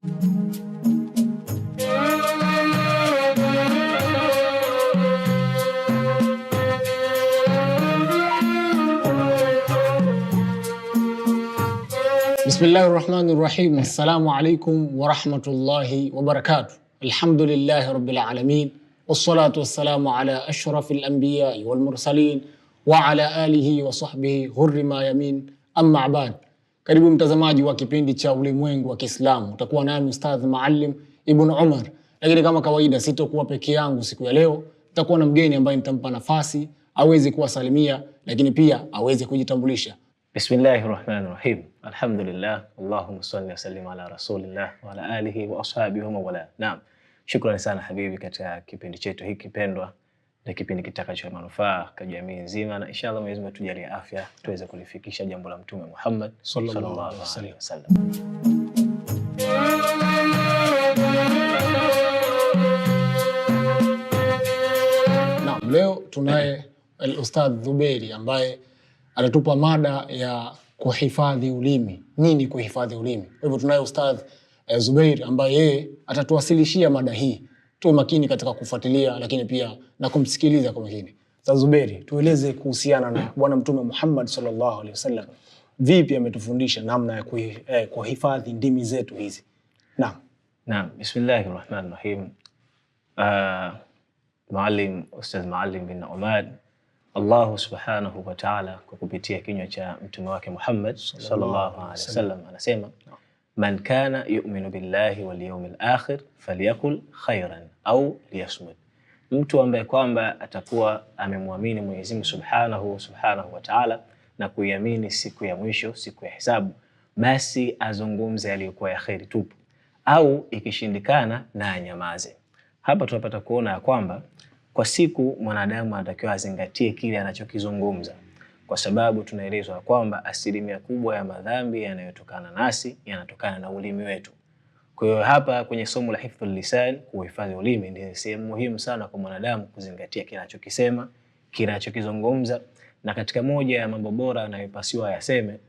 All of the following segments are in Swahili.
Bismillahirrahmanirrahim. Assalamu alaikum wa rahmatullahi wa barakatuh. Alhamdulillahi rabbil alamin. Wassalatu wassalamu ala ashrafil anbiya wal mursalin wa ala alihi wa sahbihi ghurri ma yamin. Amma ba'd. Karibu mtazamaji wa kipindi cha Ulimwengu wa Kiislamu. Utakuwa nami Ustadh Maalim Ibn Umar. Lakini kama kawaida sitokuwa peke yangu siku ya leo. Nitakuwa na mgeni ambaye nitampa nafasi aweze kuwasalimia, lakini pia aweze kujitambulisha. Bismillahirrahmanirrahim. Alhamdulillah. Allahumma salli wa sallim ala rasulillah wa ala alihi wa ashabihi wa wala. Naam. Shukrani sana habibi katika kipindi chetu hiki pendwa, na kipindi kitakacho manufaa kwa jamii nzima, na inshallah Mwenyezi Mungu tujalie afya tuweze kulifikisha jambo la Mtume Muhammad sallallahu alaihi wasallam. Naam, leo tunaye Al-Ustadh Zubeiri ambaye atatupa mada ya kuhifadhi ulimi. Nini kuhifadhi ulimi? Kwa hivyo tunaye Ustadh Zubeiri ambaye yeye atatuwasilishia mada hii. Tuwe makini katika kufuatilia, lakini pia na kumsikiliza kwa makini. Ustadh Zubeiri, tueleze kuhusiana na Bwana Mtume Muhammad sallallahu alaihi wasallam. Vipi ametufundisha namna ya kuhifadhi ndimi zetu hizi? Naam. Naam, bismillahirrahmanirrahim. Ustadh Maalim bin Umar, Allah subhanahu wa ta'ala kwa kupitia kinywa cha mtume wake Muhammad sallallahu alaihi wasallam anasema, man kana yu'minu billahi wal yawmil akhir falyakul khairan au liyasmut. Mtu ambaye kwamba atakuwa amemwamini Mwenyezi Mungu subhanahu wa ta'ala na kuiamini siku ya mwisho, siku ya hisabu, basi azungumze yaliyokuwa ya khairi tupu, au ikishindikana na anyamaze. Hapa tunapata kuona ya kwamba kwa siku mwanadamu anatakiwa azingatie kile anachokizungumza, kwa sababu tunaelezwa kwamba asilimia kubwa ya madhambi yanayotokana nasi yanatokana na ulimi wetu. Kwa hiyo hapa kwenye somo la hifdhul lisan, kuhifadhi ulimi, ni sehemu muhimu sana kwa mwanadamu kuzingatia kile anachokisema, kile anachokizungumza, na katika moja ya mambo bora anayopasiwa yaseme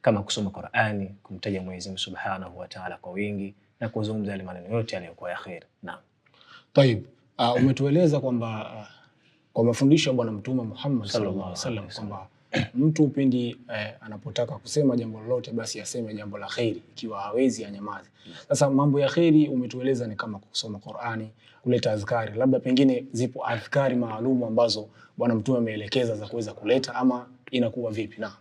kama kusoma Qur'ani, kumtaja Mwenyezi Mungu Subhanahu wa Ta'ala kwa wingi, na kuzungumza yale maneno yote yaliyokuwa ya khair. Naam. Tayeb. Umetueleza kwamba kwa mafundisho ya Bwana Mtume Muhammad sallallahu alaihi wasallam kwamba mtu pindi anapotaka kusema jambo lolote basi aseme jambo la khairi, ikiwa hawezi anyamaze. Sasa mambo ya khairi umetueleza ni kama kusoma Qur'ani, kuleta azkari. Labda pengine zipo azkari maalum ambazo Bwana Mtume ameelekeza za kuweza kuleta, ama inakuwa vipi? Na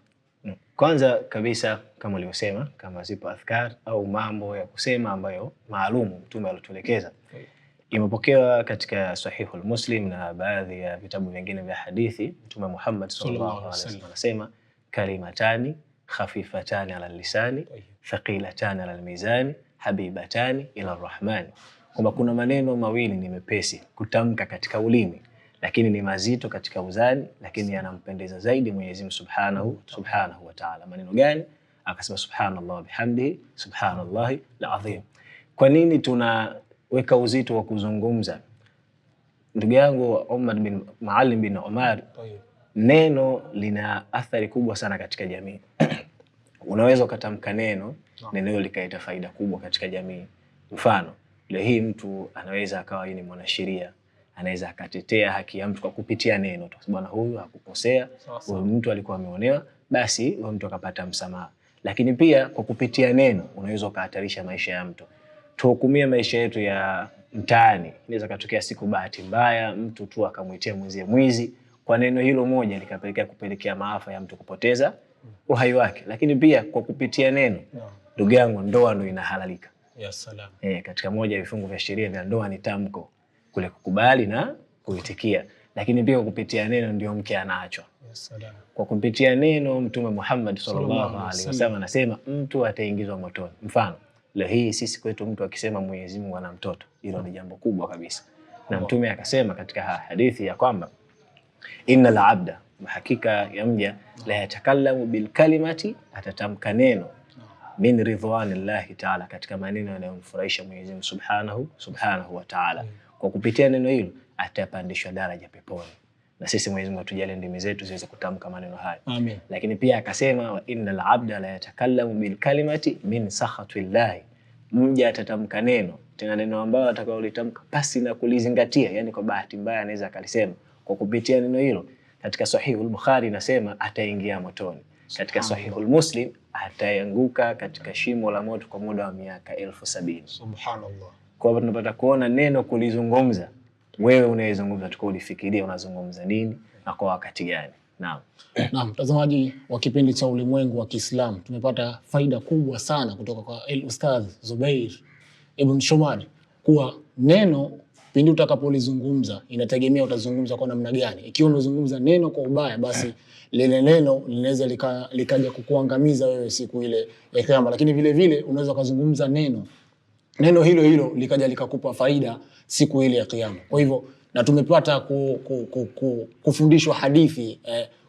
kwanza kabisa kama ulivyosema, kama zipo azkar au mambo ya kusema ambayo maalum Mtume alituelekeza, imepokewa katika Sahihul Muslim na baadhi ya vitabu vingine vya hadithi. Mtume Muhammad sallallahu alaihi wasallam anasema, kalimatani khafifatani ala lisani thaqilatani ala almizani habibatani ila arrahmani, kwamba kuna maneno mawili ni mepesi kutamka katika ulimi, lakini ni mazito katika uzani, lakini yanampendeza zaidi Mwenyezi Mungu subhanahu wa ta'ala. Maneno gani? Akasema subhanallah bihamdihi subhanallahi alazim. Kwa nini tunaweka uzito wa kuzungumza? Ndugu yangu Maalim bin Umar, neno lina athari kubwa sana katika jamii. Unaweza ukatamka neno hilo likaita faida kubwa katika jamii. Mfano, leo hii mtu anaweza akawa ni mwanasheria, anaweza akatetea haki ya mtu kwa kupitia neno tu. Bwana huyu hakukosea, huyu mtu alikuwa ameonewa, basi huyu mtu akapata msamaha. Lakini pia kwa kupitia neno unaweza ukahatarisha maisha ya mtu. Tuhukumie maisha yetu ya mtaani. Inaweza katokea siku bahati mbaya mtu tu akamuitia mwizi, kwa neno hilo moja likapelekea maafa ya mtu kupoteza uhai wake. Lakini pia kwa kupitia neno, ndugu yangu, ndoa ndio inahalalika. Ya salam. Katika moja ya vifungu vya sheria vya ndoa ni tamko, kule kukubali na kuitikia. Lakini pia kwa kupitia neno ndio mke anaachwa. Ya salam. Kwa kupitia neno Mtume Muhammad sallallahu alaihi wasallam anasema mtu ataingizwa motoni. Mfano, leo hii sisi kwetu mtu akisema Mwenyezi Mungu ana mtoto, hilo ni jambo kubwa kabisa. Na Mtume akasema katika hadithi ya kwamba innal abda, hakika ya mja, la yatakallamu bil kalimati, atatamka neno, min ridwanillahi ta'ala, katika maneno yanayomfurahisha Mwenyezi Mungu subhanahu wa ta'ala. Kwa kupitia neno hilo atapandishwa daraja peponi. Na sisi Mwenyezi Mungu atujalie ndimi zetu ziweze kutamka maneno haya. Amin. Lakini pia akasema wa innal abda la yatakallamu bil kalimati min sakhatillahi mja atatamka neno, tena neno ambalo atakaolitamka pasi na kulizingatia, yani kwa bahati mbaya anaweza akalisema kwa kupitia neno hilo, katika Sahihul Bukhari inasema ataingia motoni. Katika Sahihul Muslim ataanguka katika shimo la moto kwa muda wa miaka 1070. Subhanallah. Kwa hivyo tunapata kuona neno kulizungumza, wewe unayezungumza tukulifikiria unazungumza nini na kwa wakati gani. Naam. Naam, mtazamaji wa kipindi cha Ulimwengu wa Kiislamu, tumepata faida kubwa sana kutoka kwa Ustadh Zubair Ibn Shumad kuwa neno pindi utakapolizungumza inategemea utazungumza kwa namna gani. Ikiwa unazungumza neno kwa ubaya, basi lile neno linaweza likaja kukuangamiza wewe siku ile ya Kiyama, lakini vile vile unaweza kuzungumza neno hilo likaja likakupa faida siku ile ya Kiyama. Kwa hivyo na tumepata kufundishwa hadithi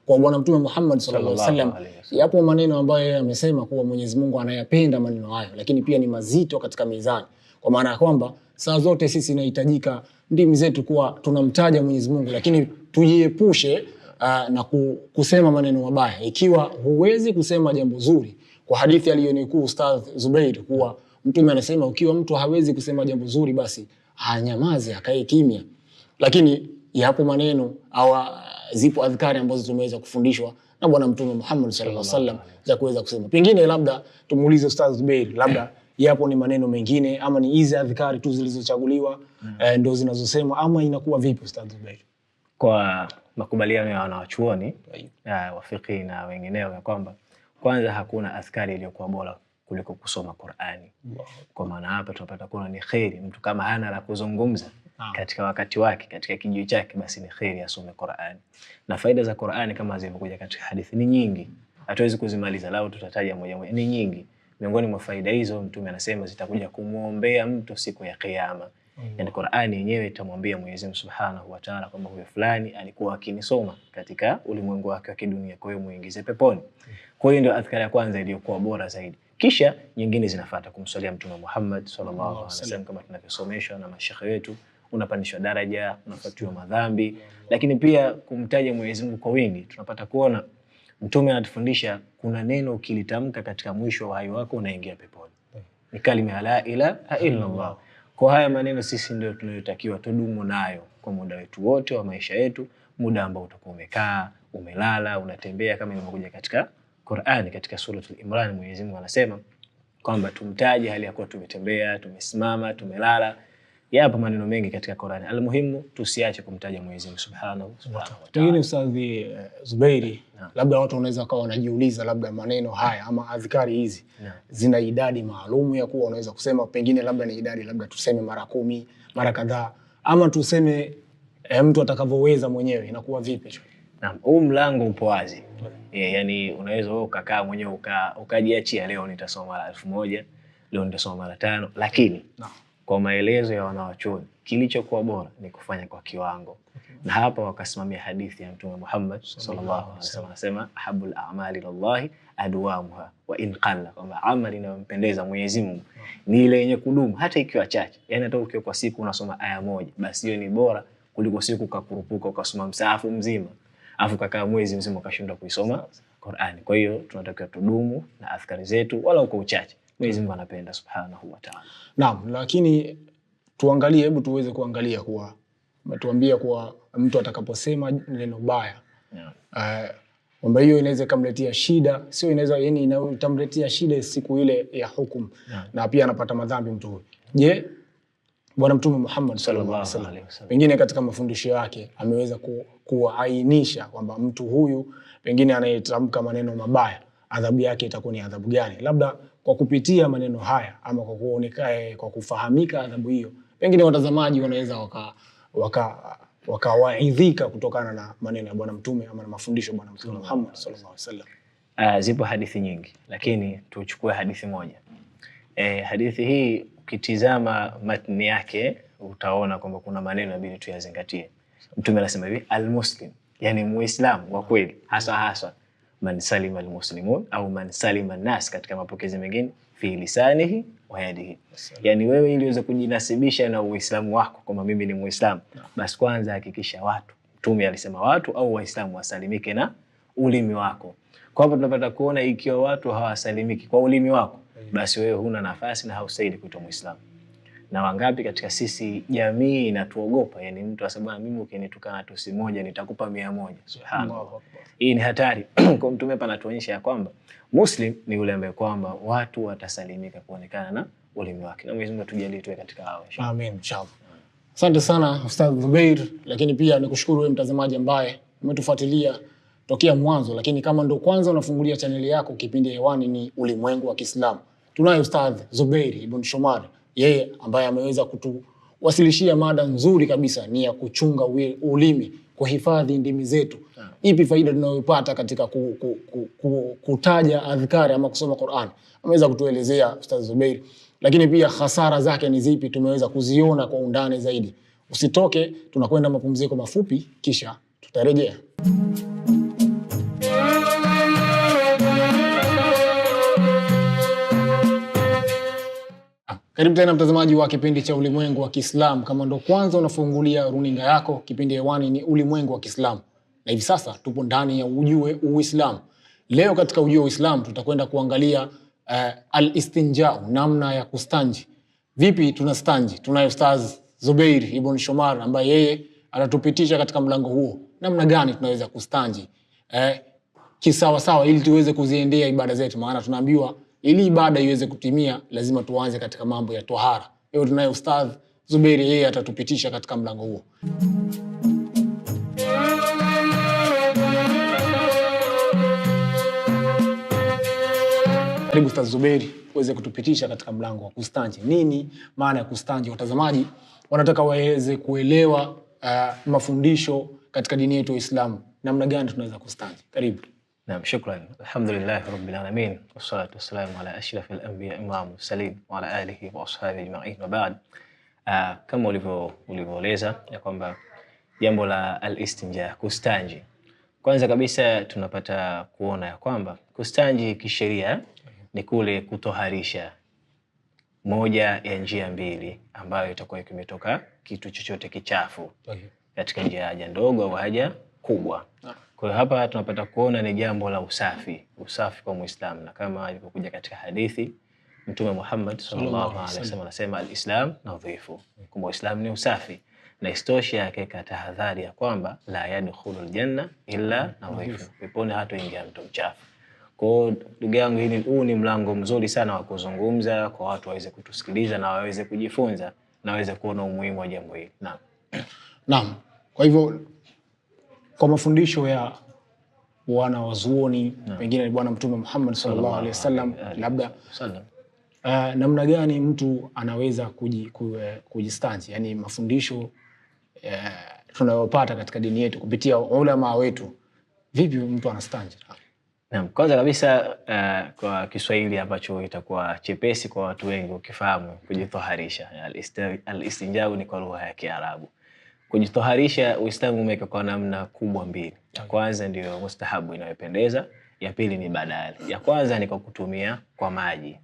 kwa Bwana Mtume Muhammad sallallahu alaihi wasallam. Yapo maneno ambayo amesema kuwa Mwenyezi Mungu anayapenda maneno hayo, lakini pia ni mazito katika mizani, kwa maana ya kwamba saa zote sisi inahitajika ndimi zetu kuwa tunamtaja Mwenyezi Mungu, lakini tujiepushe na kusema maneno mabaya. Ikiwa huwezi kusema jambo zuri, kwa hadithi aliyonikuu Ustadh Zubair kuwa Mtume anasema ukiwa mtu hawezi kusema jambo zuri, basi anyamaze, akae kimya. Lakini yapo maneno au zipo adhkari ambazo tumeweza kufundishwa na Bwana Mtume Muhammad sallallahu alaihi wasallam za kuweza kusema. Pengine labda tumuulize Ustadh Zubair, labda yapo ni maneno mengine ama ni hizi adhkari tu zilizochaguliwa ndio zinazosema, ama inakuwa vipi Ustadh Zubair? Kwa makubaliano ya wanawachuoni wa fiqh na wengineo ya kwamba kwanza hakuna adhkari iliyokuwa bora kuliko kusoma Qur'ani. Kwa maana hapa tunapata kuona ni khairi mtu kama hana la kuzungumza katika wakati wake, katika kijiji chake, basi ni khairi asome Qur'ani. Na faida za Qur'ani kama zilivyokuja katika hadithi ni nyingi, hatuwezi kuzimaliza, lao tutataja moja moja, ni nyingi. Miongoni mwa faida hizo Mtume anasema zitakuja kumuombea mtu siku ya Kiyama. Yani Qur'ani yenyewe itamwambia Mwenyezi Mungu Subhanahu wa Ta'ala kwamba huyo fulani alikuwa akinisoma katika ulimwengu wake wa kidunia, kwa hiyo muingize peponi. Kwa hiyo ndio adhkari ya kwanza iliyokuwa bora zaidi. Kisha nyingine zinafuata kumswalia Mtume Muhammad sallallahu alaihi wasallam kama tunavyosomeshwa na mashekhe wetu, unapandishwa daraja, unafuatiwa madhambi, lakini pia kumtaja Mwenyezi Mungu kwa wingi. Tunapata kuona Mtume anatufundisha kuna neno ukilitamka katika mwisho wa uhai wako unaingia peponi. Ni kalima la ilaha illa Allah. Kwa haya maneno sisi ndio tunayotakiwa tudumu nayo kwa muda wetu wote wa maisha yetu, muda ambao utakuwa umekaa, umelala, unatembea, kama ilivyokuja katika Qur'ani katika suratul Imran. Mwenyezi Mungu anasema kwamba tumtaje hali ya kuwa tumetembea, tumesimama, tumelala. Yapo maneno mengi katika Qur'ani. Almuhimu tusiache kumtaja Mwenyezi Mungu Subhanahu wa Ta'ala. Pengine Ustadh Zubairi, labda watu wanaweza kawa wanajiuliza labda maneno haya ama adhkari hizi zina idadi maalum ya kuwa unaweza kusema, pengine labda ni idadi labda tuseme mara 10, mara kadhaa, ama tuseme mtu atakavyoweza mwenyewe, inakuwa vipi? Naam, huu mlango upo wazi. Yani unaweza wewe ukakaa mwenyewe ukajiachia, leo nitasoma mara 1000, leo nitasoma mara 5, lakini kwa maelezo ya wanawachuoni kilichokuwa bora ni kufanya kwa kiwango. Na hapa wakasimamia hadithi ya Mtume Muhammad sallallahu alaihi wasallam, anasema habul a'mali lillahi adwamuha wa in qalla, kwamba amali inayompendeza Mwenyezi Mungu ni ile yenye kudumu hata ikiwa chache. Yani hata ukiwa kwa siku unasoma aya moja, basi hiyo ni bora kuliko siku ukakurupuka ukasoma msahafu mzima afu kakaa mwezi mzima ukashindwa kuisoma Qur'ani. Kwa hiyo tunatakiwa tudumu na adhkari zetu wala uko uchache. Mwenyezi Mungu anapenda Subhanahu wa Ta'ala. Naam, lakini tuangalie, hebu tuweze kuangalia kuwa tuambia kuwa mtu atakaposema neno baya kwamba hiyo inaweza kumletea shida, sio inaweza, yani itamletea shida siku ile ya hukumu, na pia anapata madhambi mtu huyo. Je, Bwana Mtume Muhammad sallallahu alaihi wasallam pengine katika mafundisho yake ameweza kuainisha kwamba mtu huyu pengine anayetamka maneno mabaya adhabu yake itakuwa ni adhabu gani? Labda kwa kupitia maneno haya ama kwa kuonekana, kwa kufahamika adhabu hiyo, pengine watazamaji wanaweza wakawaidhika kutokana na maneno ya Bwana Mtume ama na mafundisho ya Bwana Mtume Muhammad sallallahu alaihi wasallam. Zipo hadithi nyingi, lakini tuchukue hadithi moja. Hadithi hii ukitizama matni yake utaona kwamba kuna maneno inabidi tuyazingatie. Mtume anasema hivi, almuslim, yani muislamu wa kweli hasa man salima almuslimun au man salima an-nas, katika mapokezi mengine fi lisanihi wa yadihi. Yani wewe ili uweze kujinasibisha na uislamu wako kama mimi ni muislamu, basi kwanza hakikisha watu, Mtume alisema watu au waislamu wasalimike na ulimi wako. Kwa hapo tunapata kuona ikiwa watu hawasalimiki kwa ulimi wako, basi wewe huna nafasi na haustahili kuitwa Muislamu. Na wangapi katika sisi jamii inatuogopa, yani mtu asema mimi ukinitukana tusi moja nitakupa 100. Subhanallah. Hii ni hatari. Kwa Mtume hapa anatuonyesha ya kwamba Muslim ni yule ambaye kwamba watu watasalimika kuonekana na ulimi wake. Na Mwenyezi Mungu atujalie tuwe katika hao. Amen inshallah. Asante sana Ustadh Zubair, lakini pia nikushukuru wewe mtazamaji ambaye umetufuatilia tokea mwanzo, lakini kama ndo kwanza unafungulia chaneli yako, kipindi hewani ni Ulimwengu wa Kiislamu. Tunaye Ustadh Zubair Ibn Shomari, yeye ambaye ameweza kutuwasilishia mada nzuri kabisa, ni ya kuchunga ulimi, kuhifadhi ndimi zetu. Ipi faida tunayopata katika kutaja adhkari ama kusoma Qur'an? Ameweza kutuelezea Ustadh Zubair, lakini pia hasara zake ni zipi tumeweza kuziona kwa undani zaidi. Usitoke, tunakwenda mapumziko mafupi kisha tutarejea. Karibu tena mtazamaji wa kipindi cha Ulimwengu wa Kiislamu. Kama ndo kwanza unafungulia runinga yako, kipindi hewani ni Ulimwengu wa Kiislamu. Na hivi sasa tupo ndani ya Ujue Uislamu. Leo katika Ujue Uislamu tutakwenda kuangalia al-istinja, namna ya kustanji. Vipi tunastanji? Tunayo Ustadh Zubair Ibn Shomari ambaye yeye anatupitisha katika mlango huo. Namna gani tunaweza kustanji kisawa sawa ili tuweze kuziendea ibada zetu, maana tunaambiwa ili ibada iweze kutimia lazima tuanze katika mambo ya tohara. Leo tunayo Ustadh Zubair, yeye atatupitisha katika mlango huo. Karibu Ustadh Zubair uweze kutupitisha katika mlango wa kustanji. Nini maana ya kustanji? Watazamaji wanataka waweze kuelewa mafundisho katika dini yetu ya Uislamu. Namna gani tunaweza kustanji? Karibu. Naam, shukran. Alhamdulillah rabbil alamin wassalatu wassalamu ala ashrafil anbiya imam mursalin wa ala alihi wa ashabihi ajma'in wa ba'd. Kama ulivyoeleza ya kwamba jambo la al-istinja, kustanji, kwanza kabisa tunapata kuona ya kwamba kustanji kisheria ni kule kutoharisha moja ya njia mbili ambayo itakuwa kimetoka kitu chochote kichafu katika njia ya haja ndogo au haja kubwa. Kwa hiyo hapa tunapata kuona ni jambo la usafi kwa Muislamu, na kama ilivyokuja katika hadithi Mtume Muhammad sallallahu alaihi wasallam anasema al-Islam nadhifu, kwamba Uislamu ni usafi, na istosha yake katahadhari ya kwamba la yadkhulul janna illa nadhifu, peponi hatoingia mtu mchafu. Kwa ndugu yangu, huu ni mlango mzuri sana wa kuzungumza kwa watu waweze kutusikiliza na waweze kujifunza na waweze kuona umuhimu wa jambo hili. Naam. Kwa hivyo kwa mafundisho ya wanawazuoni pengine ni Bwana Mtume Muhammad sallallahu alaihi wasallam, labda namna gani mtu anaweza kujistanji, yani mafundisho tunayopata katika dini yetu kupitia ulama wetu, vipi mtu anastanji? Naam, kwanza kabisa kwa Kiswahili ambacho itakuwa chepesi kwa watu wengi ukifahamu, kujitoharisha. Al-istinjau ni kwa lugha ya Kiarabu. Kujitoharisha Uislamu umeweka kwa namna kubwa mbili. Ya kwanza ndio mustahabu inayopendeza, ya pili ni badali. Ya kwanza ni kwa kutumia kwa maji.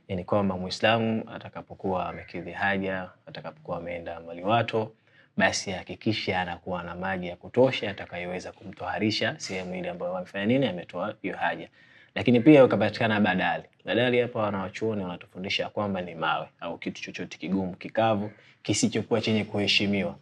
Yani kwamba Muislamu atakapokuwa amekidhi haja, atakapokuwa ameenda maliwato, basi hakikisha anakuwa na maji ya kutosha atakayoweza kumtoharisha sehemu ile ambayo amefanya nini, ametoa hiyo haja. Lakini pia ukapatikana badali. Badali hapa wanawachuoni wanatufundisha kwamba ni mawe au kitu chochote kigumu, kikavu, kisichokuwa chenye kuheshimiwa.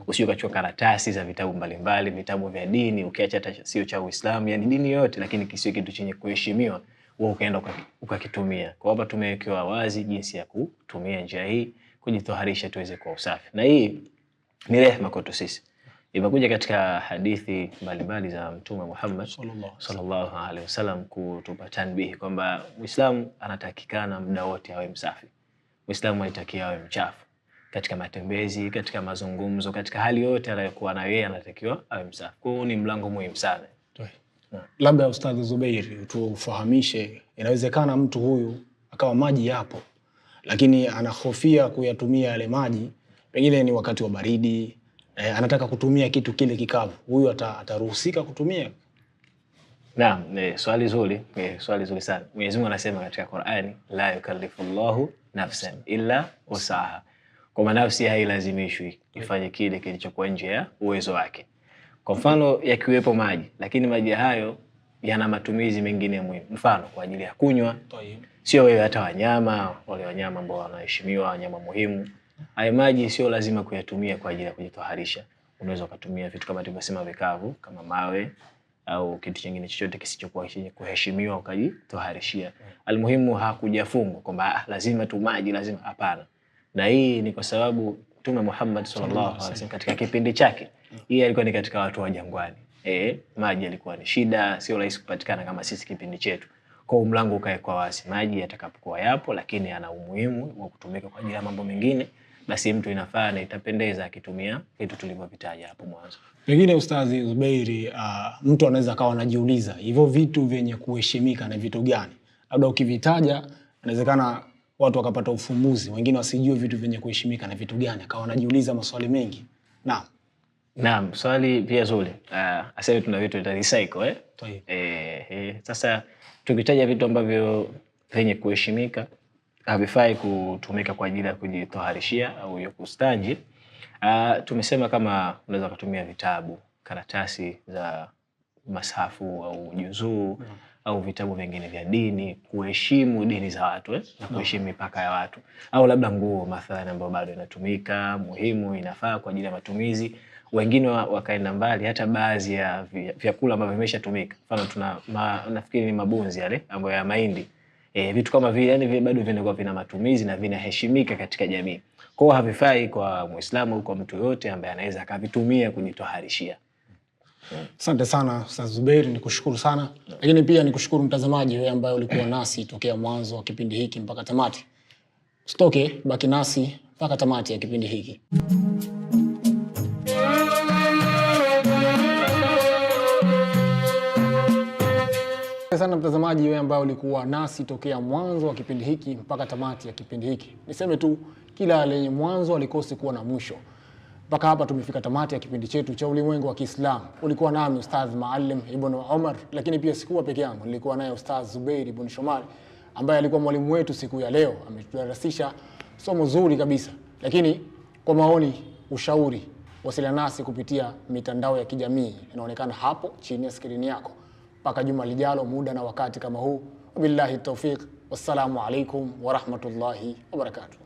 Usije ukachukua karatasi za vitabu mbalimbali, vitabu vya dini, ukiacha hata sio cha Uislamu, yani dini yote, lakini kisiwe kitu chenye kuheshimiwa, wewe ukaenda ukakitumia. Kwa hapa tumewekewa wazi jinsi ya kutumia njia hii kujitoharisha tuweze kuwa usafi. Na hii ni rehema kwetu sisi. Imekuja katika hadithi mbalimbali za Mtume Muhammad sallallahu alaihi wasallam kutupa tanbihi kwamba Muislamu anatakikana muda wote awe msafi. Muislamu anatakiwa awe mchafu katika matembezi, katika mazungumzo, katika hali yote anayokuwa na yeye anatakiwa awe msafi. Kwa hiyo ni mlango muhimu sana. Labda Ustadh Zubair tufahamishe, inawezekana mtu huyu akawa maji yapo lakini anahofia kuyatumia yale maji, pengine ni wakati wa baridi, anataka kutumia kitu kile kikavu, huyu ataruhusika kutumia? Naam, swali zuri, swali zuri sana. Mwenyezi Mungu anasema katika Qur'ani, la yukallifullahu nafsan illa wusaha. Kwa nafsi hailazimishwi ifanye kile kilichokuwa nje ya uwezo wake. Kwa mfano yakiwepo maji, lakini maji hayo yana matumizi mengine muhimu, mfano kwa ajili ya kunywa. Sio wewe, hata wanyama, wale wanyama ambao wanaheshimiwa, wanyama muhimu, haya maji sio lazima kuyatumia kwa ajili ya kujitoharisha. Unaweza kutumia vitu kama tulivyosema vikavu, kama mawe au kitu kingine chochote kisichokuwa kuheshimiwa ukajitoharishia. Almuhimu hakujafungwa kwamba lazima tu maji, lazima, hapana. Na hii ni kwa sababu Mtume Muhammad sallallahu alaihi wasallam katika kipindi chake, yeye alikuwa ni katika watu wa jangwani. Maji yalikuwa ni shida, sio rahisi kupatikana kama sisi kipindi chetu. Kwa mlango ukae kwa wazi, maji yatakapokuwa yapo, lakini yana umuhimu wa kutumika kwa ajili ya mambo mengine, basi mtu inafaa na itapendeza akitumia vitu tulivyovitaja hapo mwanzo. Pengine Ustadhi Zubeiri, mtu anaweza kawa anajiuliza hivyo vitu vyenye kuheshimika na vitu gani? Labda ukivitaja inawezekana watu wakapata ufumbuzi, wengine wasijue vitu vyenye kuheshimika na vitu gani, akawa anajiuliza maswali mengi. Naam, swali pia zuri. Asema tuna vitu vya recycle sasa tukitaja vitu ambavyo vyenye kuheshimika havifai kutumika kwa ajili ya kujitoharishia au ya kustanji, tumesema kama unaweza kutumia vitabu, karatasi za masafu au juzuu au vitabu vingine vya dini, kuheshimu dini za watu na kuheshimu mipaka ya watu, au labda nguo mathalan ambayo bado inatumika, muhimu, inafaa kwa ajili ya matumizi. Wengine wakaenda mbali, hata baadhi ya vyakula ambavyo vimeshatumika, mfano nafikiri ni mabunzi yale ambayo ya mahindi, vitu kama vile, yani bado vinakuwa vina matumizi na vinaheshimika katika jamii. Kwa hiyo havifai kwa Muislamu, kwa mtu yote ambaye anaweza akavitumia kujitoharishia. Asante sana Ustadh Zubeiri, nikushukuru sana. Lakini pia nikushukuru mtazamaji wewe ambaye ulikuwa nasi tokea mwanzo wa kipindi hiki mpaka tamati. Usitoke, baki nasi mpaka tamati ya kipindi hiki. Sana mtazamaji wewe ambaye ulikuwa nasi tokea mwanzo wa kipindi hiki mpaka tamati ya kipindi hiki. Niseme tu kila lenye mwanzo alikosi kuwa na mwisho. Mpaka hapa tumefika tamati ya kipindi chetu cha Ulimwengu wa Kiislamu. Ulikuwa nami Ustadh Maalim Ibn Omar, lakini pia sikuwa peke yangu, nilikuwa naye Ustadh Zubeiri Ibn Shomari ambaye alikuwa mwalimu wetu siku ya leo. Ametudarasisha somo zuri kabisa. Lakini kwa maoni, ushauri, wasiliana nasi kupitia mitandao ya kijamii inaonekana hapo chini ya skrini yako. Mpaka juma lijalo muda na wakati kama huu. Wabillahi tawfiq. Wassalamu alaikum wa rahmatullahi wa barakatuh.